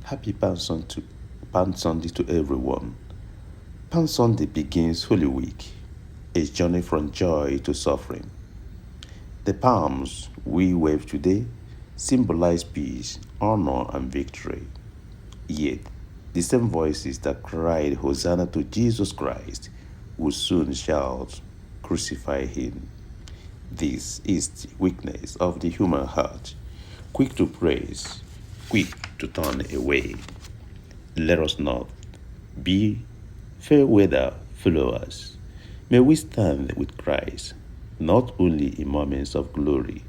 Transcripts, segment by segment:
Happy Palm Sunday to everyone. Palm Sunday begins Holy Week, a journey from joy to suffering. The palms we wave today symbolize peace, honor, and victory. Yet, the same voices that cried Hosanna to Jesus Christ will soon shout, Crucify him. This is the weakness of the human heart, quick to praise, quick to turn away. Let us not be fair weather followers. May we stand with Christ, not only in moments of glory,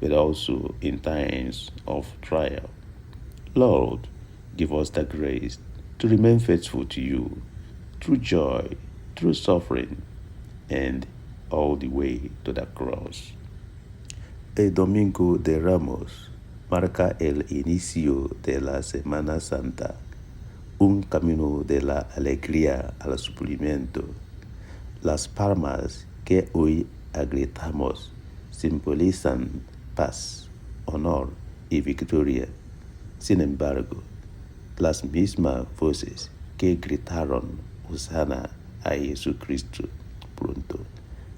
but also in times of trial. Lord, give us the grace to remain faithful to you through joy, through suffering, and all the way to the cross. El Domingo de Ramos marca el inicio de la Semana Santa, un camino de la alegría al sufrimiento. Las palmas que hoy agrietamos simbolizan paz, honor y victoria. Sin embargo, las mismas voces que gritaron Hosanna a Jesucristo pronto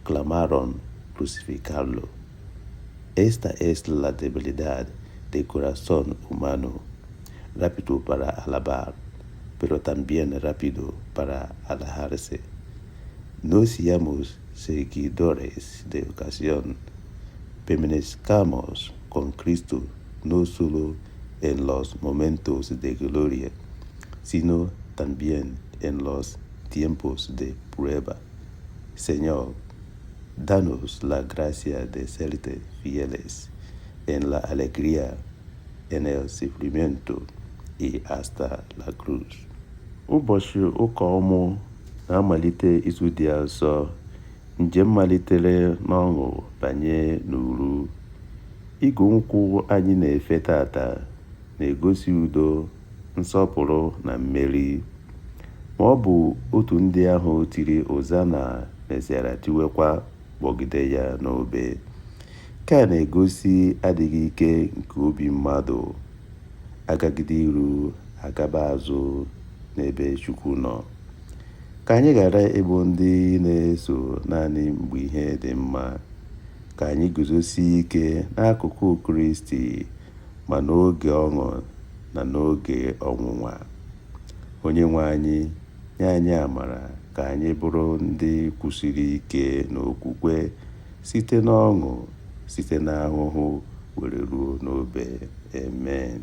clamaron crucificarlo. Esta es la debilidad del corazón humano, rápido para alabar, pero también rápido para alejarse. No seamos seguidores de ocasión, permanezcamos con Cristo no solo en los momentos de gloria, sino también en los tiempos de prueba. Señor, danos la gracia de serte fieles en la alegría, en el sufrimiento y hasta la cruz. Ụbọchị ụka ọmụ na-amalite izu dị asọ, njem malitere n'ọṅụ banye n'uru. Igu nkwụ anyị na-efe tata na-egosi udo, nsọpụrụ na mmeri. Ma ọ bụ otu ndị ahụ tiri Hosanna mesịara tiwekwa kpọgide ya n'obe. Nke a na-egosi adịghị ike nke obi mmadụ, agagide iru agaba azụ n'ebe Chukwu nọ. Ka anyị ghara ịbụ ndị na-eso naanị mgbe ihe dị mma. Ka anyị guzosie ike n'akụkụ Kristi ma n'oge ọṅụ na n'oge ọnwụnwa. Onyenwe anyị nye anyị amara ka anyị bụrụ ndị kwụsiri ike n'okwukwe site n'ọṅụ, site n'ahụhụ were ruo n'obe. Amen.